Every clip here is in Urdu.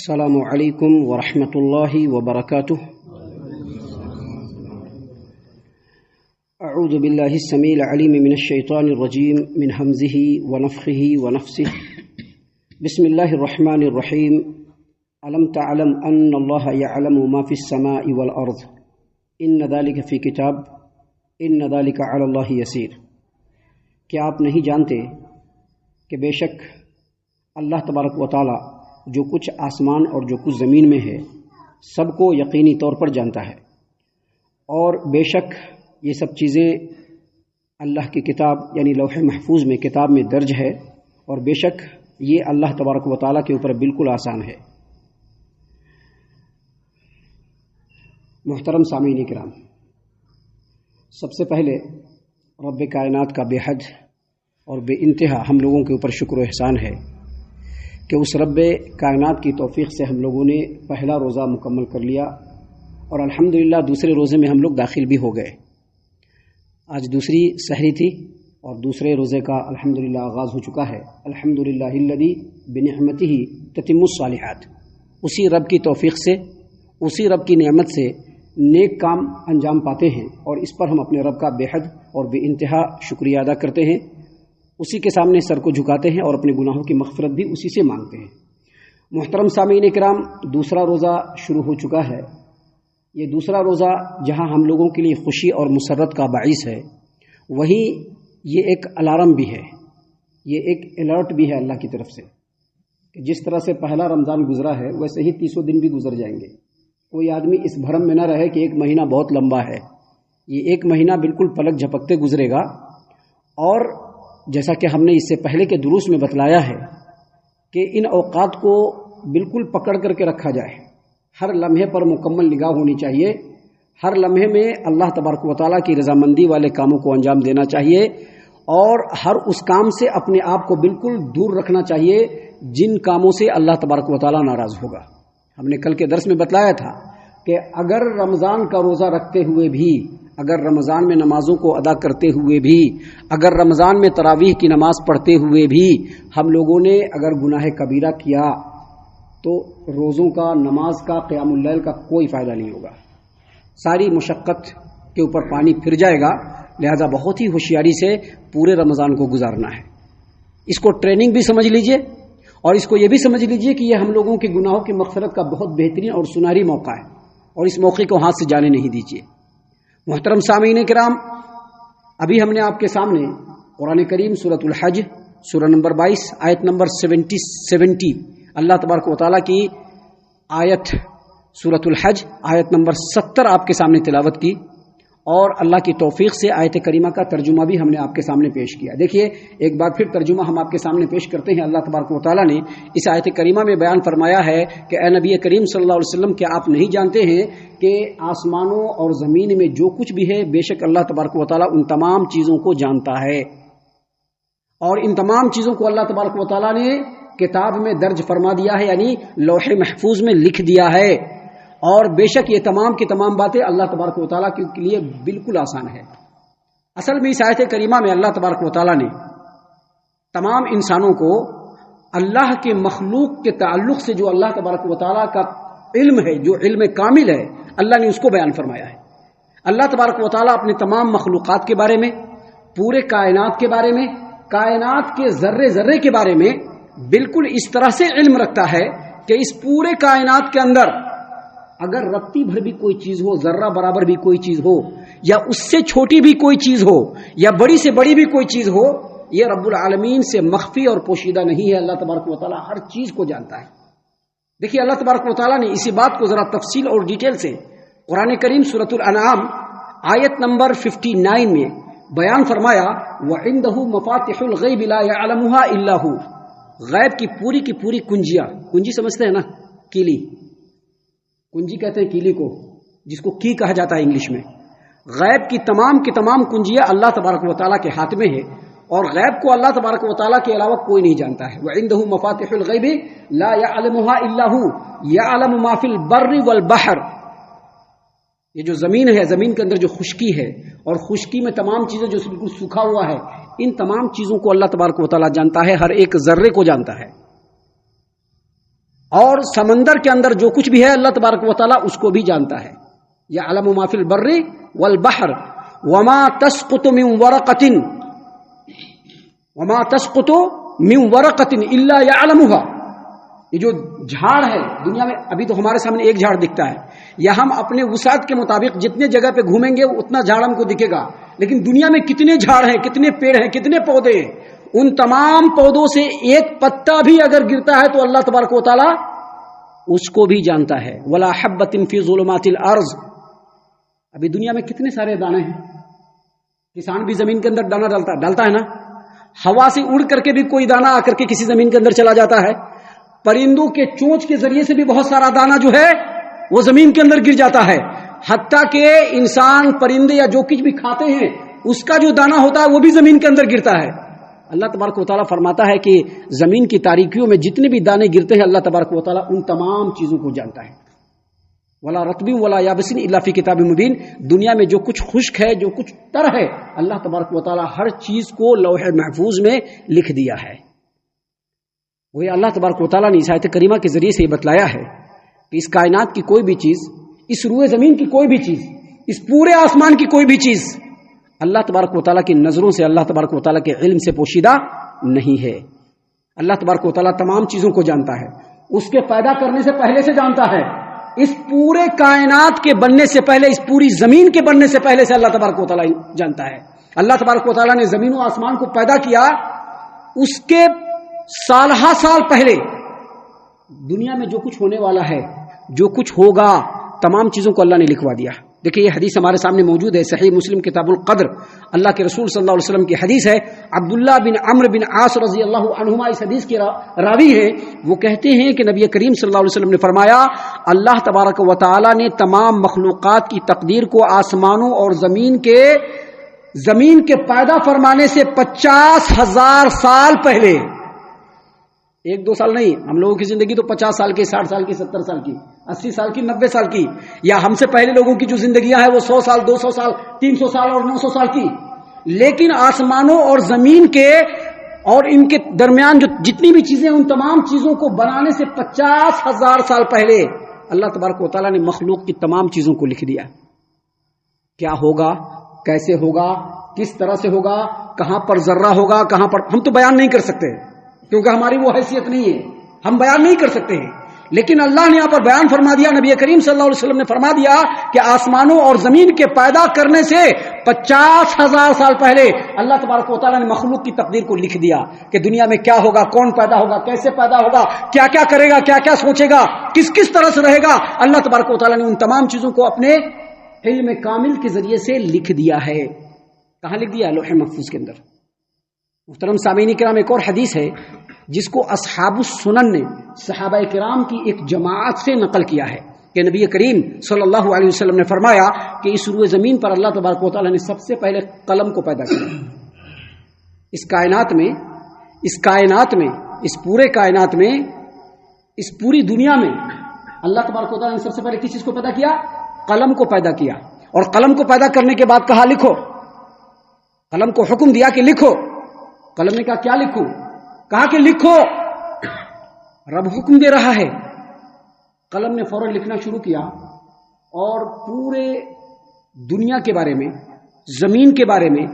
السلام علیکم ورحمۃ اللہ وبرکاتہ۔ اعوذ باللہ السمیع العلیم من الشیطان الرجیم من ہمزہ ونفخہ ونفثہ۔ بسم اللہ الرحمن الرحیم۔ الم تعلم ان اللہ یعلم ما فی السماء والارض ان ذلک فی کتاب ان ذلک علی اللہ یسیر۔ کیا آپ نہیں جانتے کہ بے شک اللہ تبارک و تعالی جو کچھ آسمان اور جو کچھ زمین میں ہے سب کو یقینی طور پر جانتا ہے، اور بے شک یہ سب چیزیں اللہ کی کتاب یعنی لوح محفوظ میں کتاب میں درج ہے، اور بے شک یہ اللہ تبارک و تعالیٰ کے اوپر بالکل آسان ہے۔ محترم سامعین کرام، سب سے پہلے رب کائنات کا بے حد اور بے انتہا ہم لوگوں کے اوپر شکر و احسان ہے کہ اس رب کائنات کی توفیق سے ہم لوگوں نے پہلا روزہ مکمل کر لیا، اور الحمدللہ دوسرے روزے میں ہم لوگ داخل بھی ہو گئے۔ آج دوسری سحری تھی اور دوسرے روزے کا الحمدللہ آغاز ہو چکا ہے۔ الحمدللہ الذی بنعمتہ تتم الصالحات۔ اسی رب کی توفیق سے، اسی رب کی نعمت سے نیک کام انجام پاتے ہیں، اور اس پر ہم اپنے رب کا بے حد اور بے انتہا شکریہ ادا کرتے ہیں، اسی کے سامنے سر کو جھکاتے ہیں اور اپنے گناہوں کی مغفرت بھی اسی سے مانگتے ہیں۔ محترم سامعین کرام، دوسرا روزہ شروع ہو چکا ہے۔ یہ دوسرا روزہ جہاں ہم لوگوں کے لیے خوشی اور مسرت کا باعث ہے، وہیں یہ ایک الارم بھی ہے، یہ ایک الرٹ بھی ہے اللہ کی طرف سے کہ جس طرح سے پہلا رمضان گزرا ہے ویسے ہی 30 دن بھی گزر جائیں گے۔ کوئی آدمی اس بھرم میں نہ رہے کہ ایک مہینہ بہت لمبا ہے۔ یہ ایک مہینہ بالکل پلک جھپکتے گزرے گا، اور جیسا کہ ہم نے اس سے پہلے کے دروس میں بتلایا ہے کہ ان اوقات کو بالکل پکڑ کر کے رکھا جائے، ہر لمحے پر مکمل نگاہ ہونی چاہیے، ہر لمحے میں اللہ تبارک و تعالیٰ کی رضامندی والے کاموں کو انجام دینا چاہیے، اور ہر اس کام سے اپنے آپ کو بالکل دور رکھنا چاہیے جن کاموں سے اللہ تبارک و تعالیٰ ناراض ہوگا۔ ہم نے کل کے درس میں بتلایا تھا کہ اگر رمضان کا روزہ رکھتے ہوئے بھی، اگر رمضان میں نمازوں کو ادا کرتے ہوئے بھی، اگر رمضان میں تراویح کی نماز پڑھتے ہوئے بھی ہم لوگوں نے اگر گناہ کبیرہ کیا تو روزوں کا، نماز کا، قیام اللیل کا کوئی فائدہ نہیں ہوگا، ساری مشقت کے اوپر پانی پھر جائے گا۔ لہذا بہت ہی ہوشیاری سے پورے رمضان کو گزارنا ہے۔ اس کو ٹریننگ بھی سمجھ لیجئے، اور اس کو یہ بھی سمجھ لیجئے کہ یہ ہم لوگوں کے گناہوں کی مغفرت کا بہت بہترین اور سنہری موقع ہے، اور اس موقع کو ہاتھ سے جانے نہیں دیجیے۔ محترم سامعین کرام، ابھی ہم نے آپ کے سامنے قرآن کریم سورۃ الحج سورہ نمبر 22 آیت نمبر 70 اللہ تبارک و تعالیٰ کی آیت سورۃ الحج آیت نمبر 70 آپ کے سامنے تلاوت کی، اور اللہ کی توفیق سے آیت کریمہ کا ترجمہ بھی ہم نے آپ کے سامنے پیش کیا۔ دیکھیے، ایک بار پھر ترجمہ ہم آپ کے سامنے پیش کرتے ہیں۔ اللہ تبارک و تعالیٰ نے اس آیت کریمہ میں بیان فرمایا ہے کہ اے نبی کریم صلی اللہ علیہ وسلم، کیا آپ نہیں جانتے ہیں کہ آسمانوں اور زمین میں جو کچھ بھی ہے بے شک اللہ تبارک و تعالیٰ ان تمام چیزوں کو جانتا ہے، اور ان تمام چیزوں کو اللہ تبارک و تعالیٰ نے کتاب میں درج فرما دیا ہے، یعنی لوح محفوظ میں لکھ دیا ہے، اور بے شک یہ تمام کی تمام باتیں اللہ تبارک و تعالیٰ کے لیے بالکل آسان ہے۔ اصل میں اس آیت کریمہ میں اللہ تبارک و تعالیٰ نے تمام انسانوں کو اللہ کے مخلوق کے تعلق سے جو اللہ تبارک و تعالیٰ کا علم ہے، جو علم کامل ہے، اللہ نے اس کو بیان فرمایا ہے۔ اللہ تبارک و تعالیٰ اپنے تمام مخلوقات کے بارے میں، پورے کائنات کے بارے میں، کائنات کے ذرے ذرے کے بارے میں بالکل اس طرح سے علم رکھتا ہے کہ اس پورے کائنات کے اندر اگر رتی بھر بھی کوئی چیز ہو، ذرہ برابر بھی کوئی چیز ہو، یا اس سے چھوٹی بھی کوئی چیز ہو، یا بڑی سے بڑی بھی کوئی چیز ہو، یہ رب العالمین سے مخفی اور پوشیدہ نہیں ہے۔ اللہ تبارک و تعالیٰ ہر چیز کو جانتا ہے۔ دیکھیے، اللہ تبارک و تعالیٰ نے اسی بات کو ذرا تفصیل اور ڈیٹیل سے قرآن کریم سورۃ الانعام آیت نمبر 59 میں بیان فرمایا، وَعِندَهُ مَفَاتِحُ الْغَيْبِ لَا يَعْلَمُهَا إِلَّا هُوَ۔ غیب کی پوری کنجیاں، کنجی سمجھتے ہیں نا، کیلی، کنجی کہتے ہیں کیلی کو، جس کو کی کہا جاتا ہے انگلش میں۔ غیب کی تمام کنجیاں اللہ تبارک و تعالیٰ کے ہاتھ میں ہے، اور غیب کو اللہ تبارک و تعالیٰ کے علاوہ کوئی نہیں جانتا ہے۔ وَعِندَهُ مَفَاتِحُ الْغَيْبِ لَا يَعْلَمُهَا إِلَّا هُوَ يَعْلَمُ مَا فِي الْبَرِّ وَالْبَحْرِ۔ یہ جو زمین ہے، زمین کے اندر جو خشکی ہے، اور خشکی میں تمام چیزیں جو بالکل سوکھا ہوا ہے، ان تمام چیزوں کو اللہ تبارک و تعالیٰ جانتا ہے، ہر ایک ذرے کو جانتا ہے۔ اور سمندر کے اندر جو کچھ بھی ہے اللہ تبارک و تعالیٰ اس کو بھی جانتا ہے. یعلم ما فی البر والبحر وما تسقط من ورقۃ الا یعلمها. یہ جو جھاڑ ہے دنیا میں، ابھی تو ہمارے سامنے ایک جھاڑ دکھتا ہے، یا ہم اپنے وسعت کے مطابق جتنے جگہ پہ گھومیں گے اتنا جھاڑ ہم کو دکھے گا، لیکن دنیا میں کتنے جھاڑ ہیں، کتنے پیڑ ہیں، کتنے پودے ہیں، ان تمام پودوں سے ایک پتا بھی اگر گرتا ہے تو اللہ تبارک و تعالی اس کو بھی جانتا ہے. ولا حبۃ فی ظلمات الارض. ابھی دنیا میں کتنے سارے دانے ہیں، کسان بھی زمین کے اندر دانا ڈالتا ہے نا، ہوا سے اڑ کر کے بھی کوئی دانا آ کر کے کسی زمین کے اندر چلا جاتا ہے، پرندوں کے چونچ کے ذریعے سے بھی بہت سارا دانا جو ہے وہ زمین کے اندر گر جاتا ہے، حتیٰ کہ انسان پرندے یا جو کچھ بھی کھاتے ہیں اس کا جو دانا ہوتا ہے وہ بھی زمین کے اندر گرتا ہے. اللہ تبارک و تعالیٰ فرماتا ہے کہ زمین کی تاریکیوں میں جتنے بھی دانے گرتے ہیں اللہ تبارک و تعالیٰ ان تمام چیزوں کو جانتا ہے. ولا رطب ولا یابس الا فی کتاب مبین. دنیا میں جو کچھ خشک ہے، جو کچھ تر ہے، اللہ تبارک و تعالیٰ ہر چیز کو لوح محفوظ میں لکھ دیا ہے. وہ اللہ تبارک و تعالیٰ نے اس آیت کریمہ کے ذریعے سے یہ بتلایا ہے کہ اس کائنات کی کوئی بھی چیز، اس روئے زمین کی کوئی بھی چیز، اس پورے آسمان کی کوئی بھی چیز اللہ تبارک و تعالیٰ کی نظروں سے، اللہ تبارک و تعالیٰ کے علم سے پوشیدہ نہیں ہے. اللہ تبارک و تعالیٰ تمام چیزوں کو جانتا ہے، اس کے پیدا کرنے سے پہلے سے جانتا ہے، اس پورے کائنات کے بننے سے پہلے، اس پوری زمین کے بننے سے پہلے سے اللہ تبارک و تعالیٰ جانتا ہے. اللہ تبارک و تعالیٰ نے زمین و آسمان کو پیدا کیا، اس کے سالہ سال پہلے دنیا میں جو کچھ ہونے والا ہے، جو کچھ ہوگا، تمام چیزوں کو اللہ نے لکھوا دیا. دیکھیں یہ حدیث ہمارے سامنے موجود ہے، صحیح مسلم کتاب القدر، اللہ کے رسول صلی اللہ علیہ وسلم کی حدیث ہے. عبداللہ بن عمرو بن عاص رضی اللہ عنہما اس حدیث کے راوی ہیں. وہ کہتے ہیں کہ نبی کریم صلی اللہ علیہ وسلم نے فرمایا، اللہ تبارک و تعالی نے تمام مخلوقات کی تقدیر کو آسمانوں اور زمین کے پیدا فرمانے سے 50,000 سال پہلے، 1-2 سال نہیں، ہم لوگوں کی زندگی تو 50 سال کی، 60 سال کی، 70 سال کی، 80 سال کی، 90 سال کی، یا ہم سے پہلے لوگوں کی جو زندگیاں ہیں وہ 100 سال، 200 سال، 300 سال اور 900 سال کی. لیکن آسمانوں اور زمین کے اور ان کے درمیان جو جتنی بھی چیزیں، ان تمام چیزوں کو بنانے سے 50,000 سال پہلے اللہ تبارک و تعالیٰ نے مخلوق کی تمام چیزوں کو لکھ دیا. کیا ہوگا، کیسے ہوگا، کس طرح سے ہوگا، کہاں پر ذرہ ہوگا، کہاں پر، ہم تو بیان نہیں کر سکتے کیونکہ ہماری وہ حیثیت نہیں ہے، ہم بیان نہیں کر سکتے ہیں. لیکن اللہ نے یہاں پر بیان فرما دیا، نبی کریم صلی اللہ علیہ وسلم نے فرما دیا کہ آسمانوں اور زمین کے پیدا کرنے سے 50,000 سال پہلے اللہ تبارک و تعالیٰ نے مخلوق کی تقدیر کو لکھ دیا کہ دنیا میں کیا ہوگا، کون پیدا ہوگا، کیسے پیدا ہوگا، کیا کیا کرے گا، کیا کیا سوچے گا، کس کس طرح سے رہے گا. اللہ تبارک و تعالیٰ نے ان تمام چیزوں کو اپنے علم کامل کے ذریعے سے لکھ دیا ہے. کہاں لکھ دیا؟ لوح محفوظ کے اندر. محترم سامعین کرام، ایک اور حدیث ہے جس کو اصحاب السنن نے صحابہ کرام کی ایک جماعت سے نقل کیا ہے کہ نبی کریم صلی اللہ علیہ وسلم نے فرمایا کہ اس روئے زمین پر اللہ تبارک و تعالیٰ نے سب سے پہلے قلم کو پیدا کیا. اس کائنات میں اس پورے کائنات میں، اس پوری دنیا میں اللہ تبارک و تعالیٰ نے سب سے پہلے کس چیز کو پیدا کیا؟ قلم کو پیدا کیا. اور قلم کو پیدا کرنے کے بعد کہا لکھو. قلم کو حکم دیا کہ لکھو. قلم نے کہا کیا لکھوں؟ کہا کہ لکھو. رب حکم دے رہا ہے. قلم نے فوراً لکھنا شروع کیا اور پورے دنیا کے بارے میں، زمین کے بارے میں،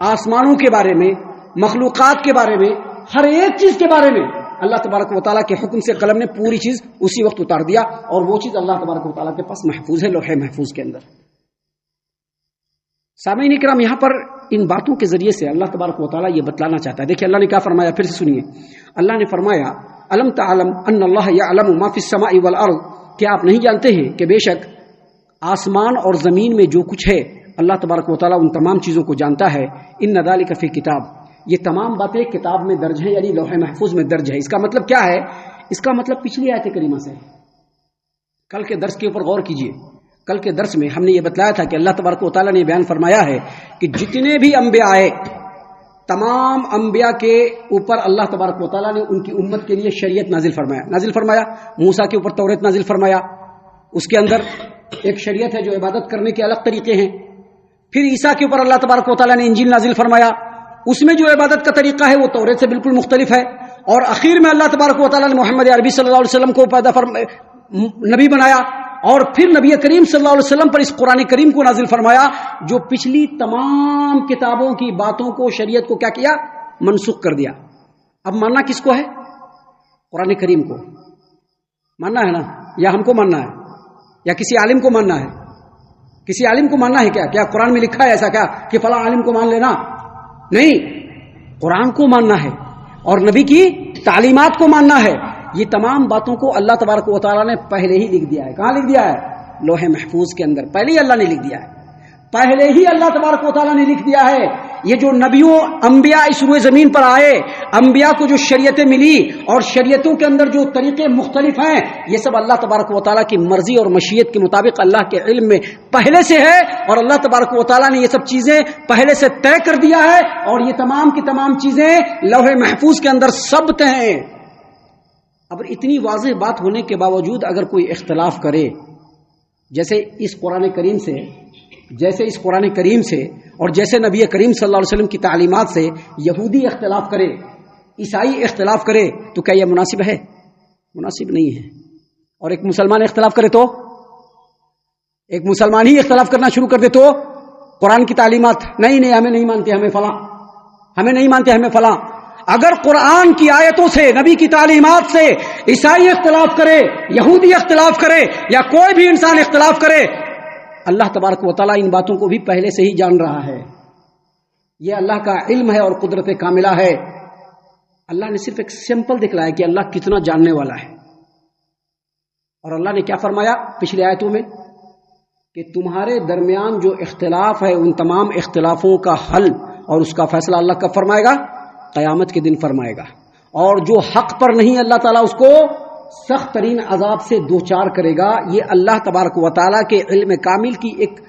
آسمانوں کے بارے میں، مخلوقات کے بارے میں، ہر ایک چیز کے بارے میں اللہ تبارک و تعالیٰ کے حکم سے قلم نے پوری چیز اسی وقت اتار دیا، اور وہ چیز اللہ تبارک و تعالیٰ کے پاس محفوظ ہے لوح محفوظ کے اندر. سامعین کرام، یہاں پر ان باتوں کے ذریعے سے اللہ تبارک و تعالیٰ یہ بتلانا چاہتا ہے. دیکھیے اللہ نے کیا فرمایا، پھر سے سنیے. اللہ نے فرمایا الم تعلم ان اللہ یعلم ما فی السماء والارض. کیا آپ نہیں جانتے ہیں کہ بے شک آسمان اور زمین میں جو کچھ ہے اللہ تبارک و تعالیٰ ان تمام چیزوں کو جانتا ہے. ان ذالک فی کتاب. یہ تمام باتیں کتاب میں درج ہیں، یعنی لوح محفوظ میں درج ہے. اس کا مطلب کیا ہے؟ اس کا مطلب پچھلی آیت کریمہ سے. کل کے درس کے اوپر غور کیجیے. کل کے درس میں ہم نے یہ بتلایا تھا کہ اللہ تبارک و تعالیٰ نے بیان فرمایا ہے کہ جتنے بھی انبیاء آئے، تمام انبیاء کے اوپر اللہ تبارک و تعالیٰ نے ان کی امت کے لیے شریعت نازل فرمایا. موسیٰ کے اوپر توریت نازل فرمایا، اس کے اندر ایک شریعت ہے جو عبادت کرنے کے الگ طریقے ہیں. پھر عیسیٰ کے اوپر اللہ تبارک و تعالیٰ نے انجیل نازل فرمایا، اس میں جو عبادت کا طریقہ ہے وہ توریت سے بالکل مختلف ہے. اور اخیر میں اللہ تبارک و تعالیٰ نے محمد عربی صلی اللہ علیہ وسلم کو نبی بنایا، اور پھر نبی کریم صلی اللہ علیہ وسلم پر اس قرآن کریم کو نازل فرمایا جو پچھلی تمام کتابوں کی باتوں کو، شریعت کو کیا کیا؟ منسوخ کر دیا۔ اب ماننا کس کو ہے؟ قرآن کریم کو ماننا ہے نا، یا ہم کو ماننا ہے، یا کسی عالم کو ماننا ہے؟ کسی عالم کو ماننا ہے کیا قرآن میں لکھا ہے ایسا کیا کہ فلاں عالم کو مان لینا؟ نہیں، قرآن کو ماننا ہے اور نبی کی تعلیمات کو ماننا ہے۔ یہ تمام باتوں کو اللہ تبارک و تعالیٰ نے پہلے ہی لکھ دیا ہے۔ کہاں لکھ دیا ہے؟ لوح محفوظ کے اندر پہلے ہی اللہ نے لکھ دیا ہے، پہلے ہی اللہ تبارک و تعالیٰ نے لکھ دیا ہے۔ یہ جو نبیوں انبیاء اس روئے زمین پر آئے، انبیاء کو جو شریعتیں ملی اور شریعتوں کے اندر جو طریقے مختلف ہیں، یہ سب اللہ تبارک و تعالیٰ کی مرضی اور مشیت کے مطابق اللہ کے علم میں پہلے سے ہے، اور اللہ تبارک و تعالیٰ نے یہ سب چیزیں پہلے سے طے کر دیا ہے، اور یہ تمام کی تمام چیزیں لوح محفوظ کے اندر ثبت ہیں۔ اب اتنی واضح بات ہونے کے باوجود اگر کوئی اختلاف کرے، جیسے اس قرآن کریم سے اور جیسے نبی کریم صلی اللہ علیہ وسلم کی تعلیمات سے یہودی اختلاف کرے، عیسائی اختلاف کرے، تو کیا یہ مناسب ہے؟ مناسب نہیں ہے۔ اور ایک مسلمان اختلاف کرے تو، ایک مسلمان ہی اختلاف کرنا شروع کر دے تو قرآن کی تعلیمات نہیں ہمیں نہیں مانتے، ہمیں فلاں، ہمیں نہیں مانتے، ہمیں فلاں۔ اگر قرآن کی آیتوں سے، نبی کی تعلیمات سے عیسائی اختلاف کرے، یہودی اختلاف کرے، یا کوئی بھی انسان اختلاف کرے، اللہ تبارک و تعالیٰ ان باتوں کو بھی پہلے سے ہی جان رہا ہے۔ یہ اللہ کا علم ہے اور قدرت کاملہ ہے۔ اللہ نے صرف ایک سمپل دکھلایا کہ اللہ کتنا جاننے والا ہے، اور اللہ نے کیا فرمایا پچھلی آیتوں میں کہ تمہارے درمیان جو اختلاف ہے ان تمام اختلافوں کا حل اور اس کا فیصلہ اللہ کب فرمائے گا؟ قیامت کے دن فرمائے گا۔ اور جو حق پر نہیں، اللہ تعالیٰ اس کو سخت ترین عذاب سے دوچار کرے گا۔ یہ اللہ تبارک و تعالیٰ کے علم کامل کی ایک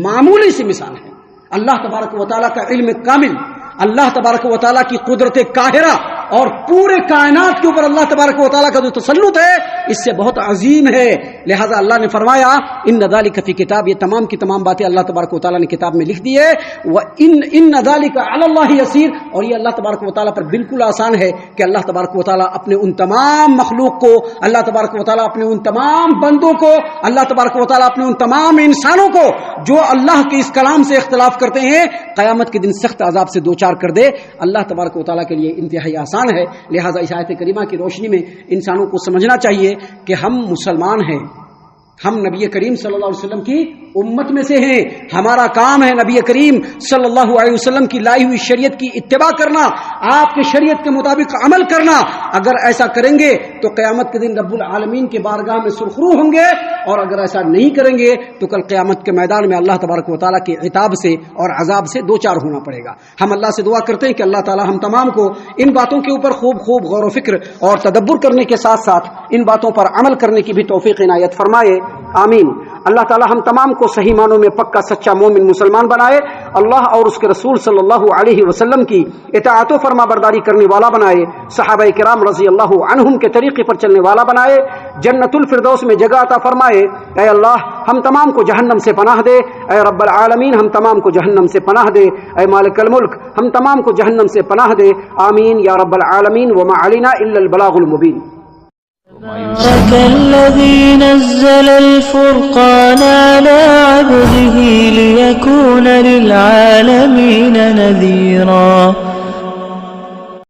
معمولی سی مثال ہے۔ اللہ تبارک و تعالیٰ کا علم کامل، اللہ تبارک و تعالیٰ کی قدرت قاہرہ اور پورے کائنات کے اوپر اللہ تبارک و تعالیٰ کا جو تسلط ہے اس سے بہت عظیم ہے۔ لہذا اللہ نے فرمایا ان ذالک فی کتاب، یہ تمام کی تمام باتیں اللہ تبارک و تعالیٰ نے کتاب میں لکھ دی ہے۔ وَإِنَّ ذَلِكَ عَلَى اللَّهِ يَسِيرٌ، اور یہ اللہ تبارک و تعالیٰ پر بالکل آسان ہے کہ اللہ تبارک و تعالیٰ اپنے ان تمام مخلوق کو، اللہ تبارک و تعالیٰ اپنے ان تمام بندوں کو، اللہ تبارک و تعالیٰ اپنے ان تمام انسانوں کو جو اللہ کے اس کلام سے اختلاف کرتے ہیں، قیامت کے دن سخت عذاب سے دوچار کر دے۔ اللہ تبارک و تعالیٰ کے لیے انتہائی آسان ہے۔ لہذا اس آیت کریمہ کی روشنی میں انسانوں کو سمجھنا چاہیے کہ ہم مسلمان ہیں، ہم نبی کریم صلی اللہ علیہ وسلم کی امت میں سے ہیں، ہمارا کام ہے نبی کریم صلی اللہ علیہ وسلم کی لائی ہوئی شریعت کی اتباع کرنا، آپ کے شریعت کے مطابق عمل کرنا۔ اگر ایسا کریں گے تو قیامت کے دن رب العالمین کے بارگاہ میں سرخرو ہوں گے، اور اگر ایسا نہیں کریں گے تو کل قیامت کے میدان میں اللہ تبارک و تعالیٰ کے عتاب سے اور عذاب سے دوچار ہونا پڑے گا۔ ہم اللہ سے دعا کرتے ہیں کہ اللہ تعالیٰ ہم تمام کو ان باتوں کے اوپر خوب غور و فکر اور تدبر کرنے کے ساتھ ساتھ ان باتوں پر عمل کرنے کی بھی توفیق عنایت فرمائے، آمین۔ اللہ تعالیٰ ہم تمام کو صحیح معنوں میں پکا سچا مومن مسلمان بنائے، اللہ اور اس کے رسول صلی اللہ علیہ وسلم کی اطاعت و فرما برداری کرنے والا بنائے، صحابہ کرام رضی اللہ عنہم کے طریقے پر چلنے والا بنائے، جنت الفردوس میں جگہ عطا فرمائے۔ اے اللہ ہم تمام کو جہنم سے پناہ دے، اے رب العالمین ہم تمام کو جہنم سے پناہ دے، اے مالک الملک ہم تمام کو جہنم سے پناہ دے، آمین یا رب العالمین۔ وما علینا الا البلاغ المبین۔ تبارك الذي نزل الفرقان على عبده ليكون للعالمين نذيرا